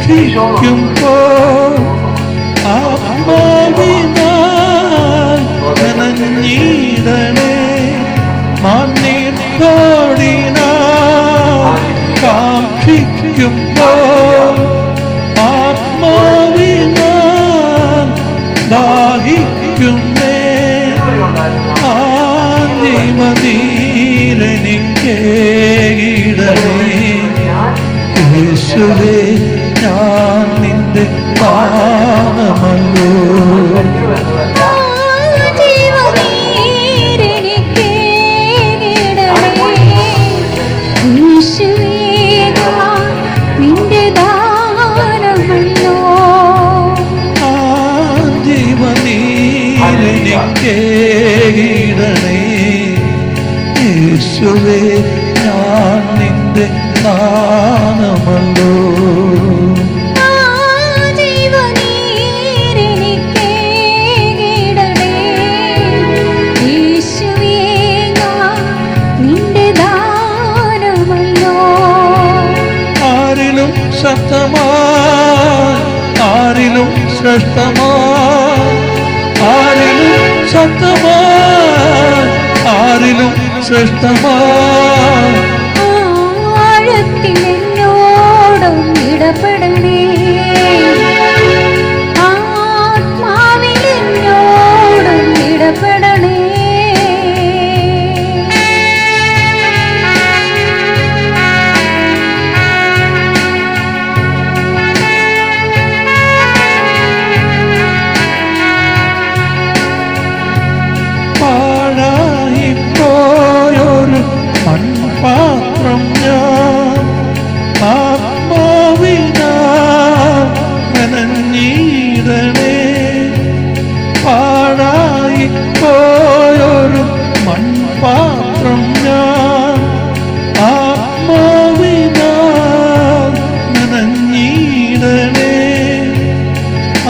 ദാഹിക്കുമ്പോൾ ആത്മാവിനാൽ നനഞ്ഞിടണേ. മാന്നീർത്തോടിനാൽ കാക്ഷിക്കുമ്പോൾ ആത്മാവിനാൽ ദാഹിക്കുന്നേ. ജീവനീരനിക്കേകിടണേ. യേശുവേ ഞാൻ നിന്റെ പാനമല്ലോ. ജീവനീരനിക്കേകിടണേ. യേശുവേ ഞാൻ നിന്റെ ദാനമല്ലോ. ആരിലും ശക്തമായി, ആരിലും ശ്രേഷ്ഠമായി, ആരിലും ശക്തമായി, ആരിലും ശ്രേഷ്ഠമായി. ആഴത്തിലെന്നോടും ഇടപെടണേ. ആത്മാവിലെന്നോടും ഇടപെടണേ. പാഴായിപ്പോയൊരു മൺപാത്രം ഞാൻ ആത്മാവിനാൽ നനഞ്ഞിടണേ. പാഴായിപ്പോയൊരു മൺപാത്രം ഞാൻ ആത്മാവിനാൽ നനഞ്ഞിടണേ. ആ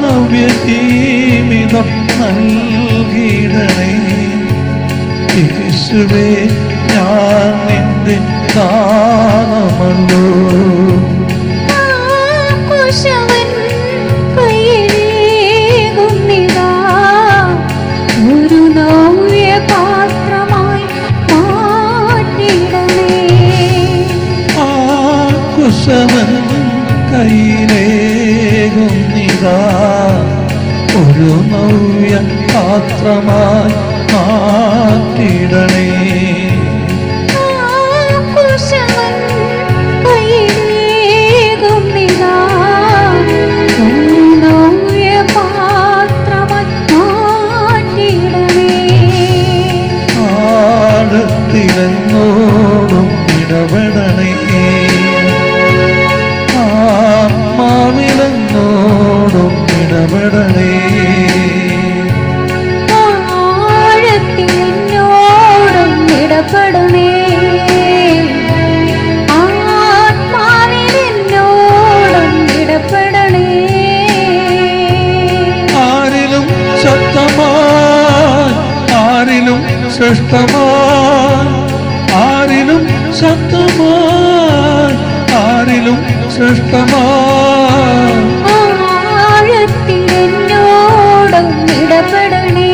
നവ്യജീവിതം നൽകിടണേ. യേശുവേ ഞാൻ നിന്റെ ദാനമല്ലോ. ഒരു നവ്യപാത്രമായി മാറ്റിടണേ. ആ കുശവൻ കയ്യിലേകുന്നിതാ, ഒരു നവ്യ പാത്രമായി മാറ്റിടണേ. ആഴത്തിലെന്നോടും ഇടപെടണേ. ആത്മാവിലെന്നോടും ഇടപെടണേ. ഇടപെടണേ. ആത്മാവിലെന്നോടും ഇടപെടണേ. ആരിലും ശക്തമായി, ആരിലും ശ്രേഷ്ഠമായി, ആരിലും ശക്തമായി, ആരിലും ശ്രേഷ്ഠമായി. ആഴത്തിലെന്നോടും ഇടപെടണേ.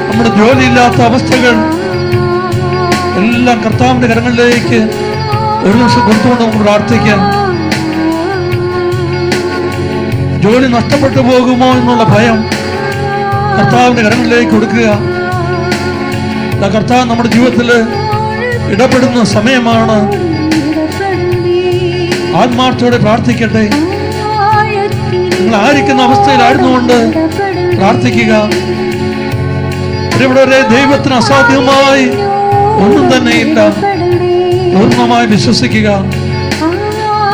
നമ്മുടെ ജോലിയില്ലാത്ത അവസ്ഥകൾ എല്ലാം കർത്താവിന്റെ കരങ്ങളിലേക്ക് ഒരു നിമിഷം കൊടുത്തുകൊണ്ട് നമുക്ക് പ്രാർത്ഥിക്കാം. ജോലി നഷ്ടപ്പെട്ടു പോകുമോ എന്നുള്ള ഭയം കർത്താവിന്റെ കരങ്ങളിലേക്ക് കൊടുക്കുക. കർത്താവ് നമ്മുടെ ജീവിതത്തിൽ ഇടപെടുന്ന സമയമാണ്. ആത്മാർത്ഥത്തോടെ പ്രാർത്ഥിക്കട്ടെ. നിങ്ങൾ ആയിരിക്കുന്ന അവസ്ഥയിലായിരുന്നുകൊണ്ട് പ്രാർത്ഥിക്കുക. ഇവിടെ ദൈവത്തിന് അസാധ്യമായി ഒന്നും തന്നെയില്ല. പൂർണ്ണമായി വിശ്വസിക്കുക.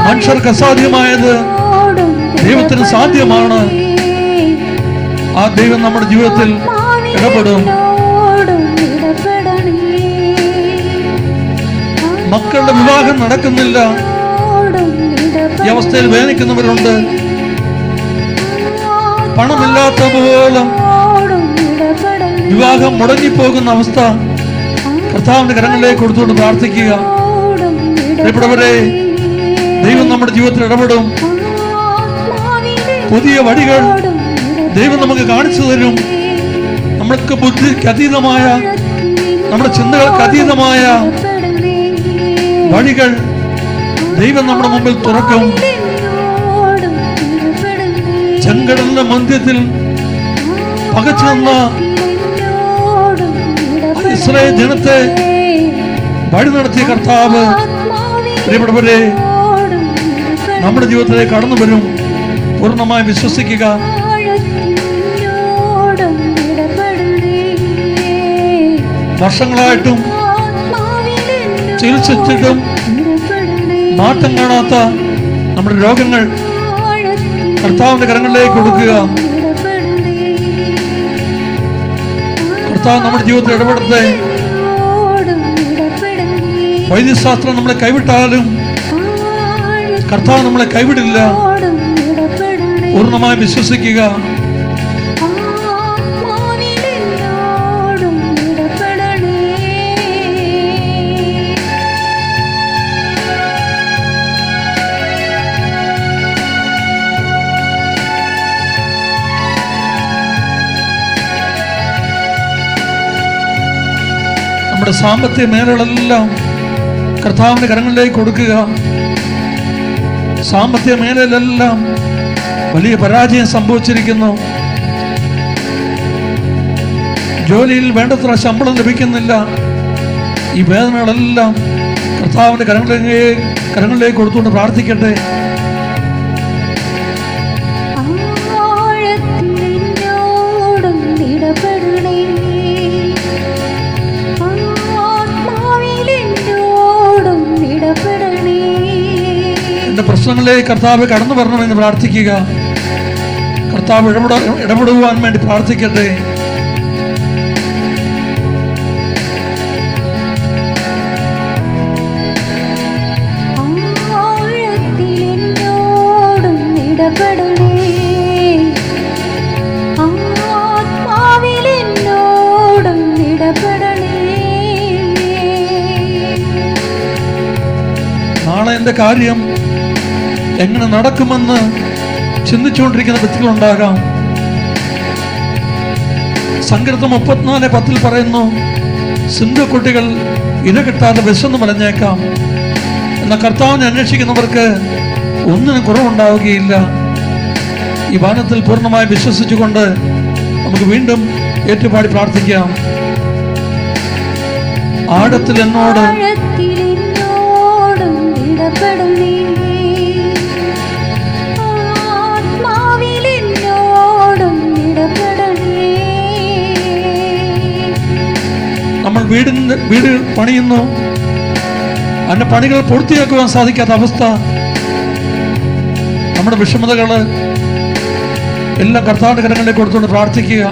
മനുഷ്യർക്ക് അസാധ്യമായത് ദൈവത്തിന് സാധ്യമാണ്. ആ ദൈവം നമ്മുടെ ജീവിതത്തിൽ ഇടപെടും. മക്കളുടെ വിവാഹം നടക്കുന്നില്ല, ഈ അവസ്ഥയിൽ വേദനിക്കുന്നവരുണ്ട്. പണമില്ലാത്ത പോലെ വിവാഹം മുടങ്ങിപ്പോകുന്ന അവസ്ഥ കർത്താവിന്റെ കരങ്ങളിലേക്ക് കൊടുത്തുകൊണ്ട് പ്രാർത്ഥിക്കുക. പ്രിയപ്പെട്ടവരെ, ദൈവം നമ്മുടെ ജീവിതത്തിൽ ഇടപെടും. പുതിയ വഴികൾ ദൈവം നമുക്ക് കാണിച്ചു തരും. നമ്മൾക്ക് ബുദ്ധിക്ക് അതീതമായ, നമ്മുടെ ചിന്തകൾക്ക് അതീതമായ വഴികൾ ദൈവം നമ്മുടെ മുമ്പിൽ തുറക്കും. ചെങ്കടലിന്റെ മധ്യത്തിൽ പകച്ചു നിന്ന ഇസ്രായേൽ ജനത്തെ വഴി നടത്തിയ കർത്താവ് പ്രിയപ്പെട്ടവരെ നമ്മുടെ ജീവിതത്തിലേക്ക് കടന്നു വരും. പൂർണ്ണമായി വിശ്വസിക്കുക. വർഷങ്ങളായിട്ടും ചികിത്സിച്ചിട്ടും മാറ്റം കാണാത്ത നമ്മുടെ രോഗങ്ങൾ കർത്താവിന്റെ കരങ്ങളിലേക്ക് കൊടുക്കുക. കർത്താവ് നമ്മുടെ ജീവിതത്തിൽ ഇടപെടട്ടെ. വൈദ്യശാസ്ത്രം നമ്മളെ കൈവിട്ടാലും കർത്താവ് നമ്മളെ കൈവിടില്ല. പൂർണ്ണമായി വിശ്വസിക്കുക. നമ്മുടെ സാമ്പത്തിക മേഖലകളെല്ലാം കർത്താവിന്റെ കരങ്ങളിലേക്ക് കൊടുക്കുക. സാമ്പത്തിക മേഖലയിലെല്ലാം വലിയ പരാജയം സംഭവിച്ചിരിക്കുന്നു. ജോലിയിൽ വേണ്ടത്ര ശമ്പളം ലഭിക്കുന്നില്ല. ഈ വേദനകളെല്ലാം കർത്താവിന്റെ കരങ്ങളിലേക്ക് കൊടുത്തുകൊണ്ട് പ്രാർത്ഥിക്കട്ടെ. എന്റെ പ്രശ്നങ്ങളിലേക്ക് കർത്താവ് കടന്നു വരണമെന്ന് പ്രാർത്ഥിക്കുക. കർത്താവ് ഇടപെടുവാൻ വേണ്ടി പ്രാർത്ഥിക്കട്ടെ. നാളെ എന്റെ കാര്യം എങ്ങനെ നടക്കുമെന്ന് ചിന്തിച്ചുകൊണ്ടിരിക്കുന്ന വ്യക്തികളുണ്ടാകാം. സങ്കീർത്തനം 34:10 പറയുന്നു, സിംഹക്കുട്ടികൾ ഇര കിട്ടാതെ വിശന്നു മലഞ്ഞേക്കാം, എന്നാൽ കർത്താവിനെ അന്വേഷിക്കുന്നവർക്ക് ഒന്നിനും കുറവുണ്ടാവുകയില്ല. ഈ വാനത്തിൽ പൂർണ്ണമായി വിശ്വസിച്ചുകൊണ്ട് നമുക്ക് വീണ്ടും ഏറ്റുപാടി പ്രാർത്ഥിക്കാം. ആഴത്തിൽ എന്നോട് നമ്മൾ വീട് പണിയുന്നു, അതിന്റെ പണികൾ പൂർത്തിയാക്കുവാൻ സാധിക്കാത്ത അവസ്ഥ, നമ്മുടെ വിഷമതകള് എല്ലാം കർത്താവിന്റെ കരങ്ങളിലേക്ക് കൊടുത്തുകൊണ്ട് പ്രാർത്ഥിക്കുക.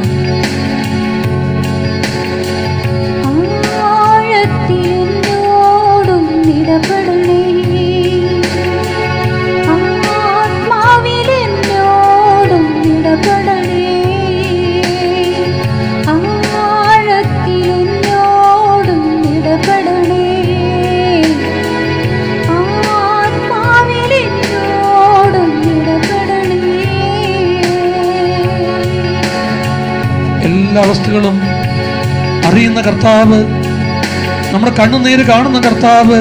എല്ലാ അവസ്ഥകളും അറിയുന്ന കർത്താവ്, നമ്മുടെ കണ്ണുനീര് കാണുന്ന കർത്താവ്,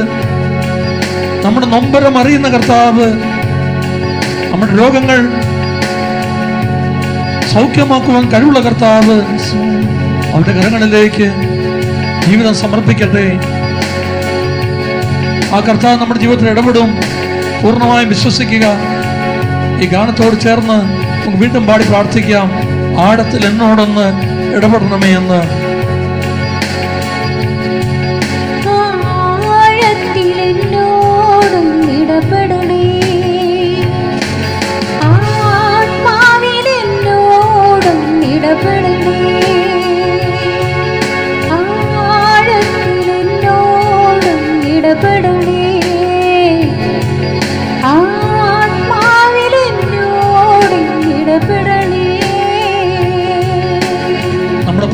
നമ്മുടെ നൊമ്പരം അറിയുന്ന കർത്താവ്, നമ്മുടെ രോഗങ്ങൾ സൗഖ്യമാക്കുവാൻ കഴിവുള്ള കർത്താവ്, അവരുടെ കരങ്ങളിലേക്ക് ജീവിതം സമർപ്പിക്കട്ടെ. ആ കർത്താവ് നമ്മുടെ ജീവിതത്തിൽ ഇടപെടും. പൂർണ്ണമായും വിശ്വസിക്കുക. ഈ ഗാനത്തോട് ചേർന്ന് നമുക്ക് വീണ്ടും പാടി പ്രാർത്ഥിക്കാം. ആഴത്തിൽ എന്നോടൊന്ന് ഇടപെടണമേ എന്ന്. ആഴത്തിൽ എന്നോടും ഇടപെടണേ,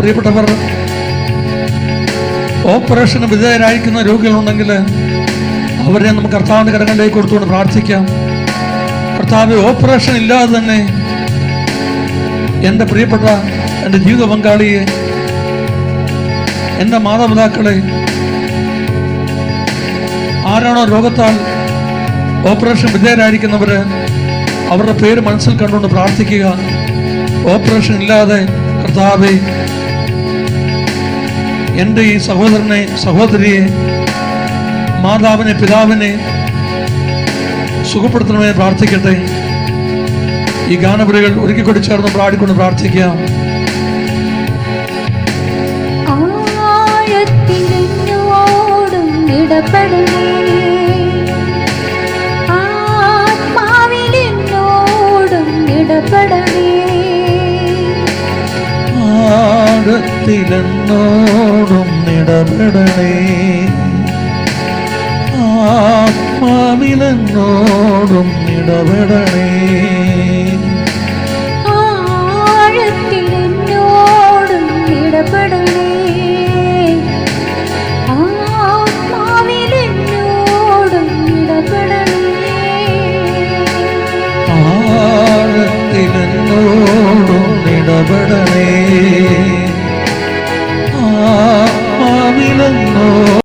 പ്രിയപ്പെട്ടവർ, ഓപ്പറേഷന് വിധേയരായിരിക്കുന്ന രോഗികളുണ്ടെങ്കിൽ അവരെ നമുക്ക് കർത്താവിൻ്റെ കരങ്ങളിലേക്ക് കൊടുത്തുകൊണ്ട് പ്രാർത്ഥിക്കാം. കർത്താവ്, ഓപ്പറേഷൻ ഇല്ലാതെ തന്നെ എൻ്റെ പ്രിയപ്പെട്ട എൻ്റെ ജീവിത പങ്കാളിയെ, എൻ്റെ മാതാപിതാക്കളെ, ആരാണോ രോഗത്താൽ ഓപ്പറേഷൻ വിധേയരായിരിക്കുന്നവർ, അവരുടെ പേര് മനസ്സിൽ കണ്ടുകൊണ്ട് പ്രാർത്ഥിക്കുക. ഓപ്പറേഷൻ ഇല്ലാതെ കർത്താവേ, എൻ്റെ ഈ സഹോദരനെ, സഹോദരിയെ, മാതാവിനെ, പിതാവിനെ സുഖപ്പെടുത്തണമെന്ന് പ്രാർത്ഥിക്കട്ടെ. ഈ ഗാനപുരികൾ ഒരുക്കിക്കൊണ്ട് ചേർന്ന് പാടിക്കൊണ്ട് പ്രാർത്ഥിക്കാം. ആഴത്തിലെന്നോടും ഇടപെടണേ, ആത്മാവിലെന്നോടും ഇടപെടണേ, ആഴത്തിലെന്നോടും ഇടപെടണേ, ആത്മാവിലെന്നോടും ഇടപെടണേ, ആഴത്തിലെന്നോടും ഇടപെടണേ, ആത്മാവിലെന്നോടും ഇടപെടണേ, ആഴത്തിലെന്നോടും ഇടപെടണേ,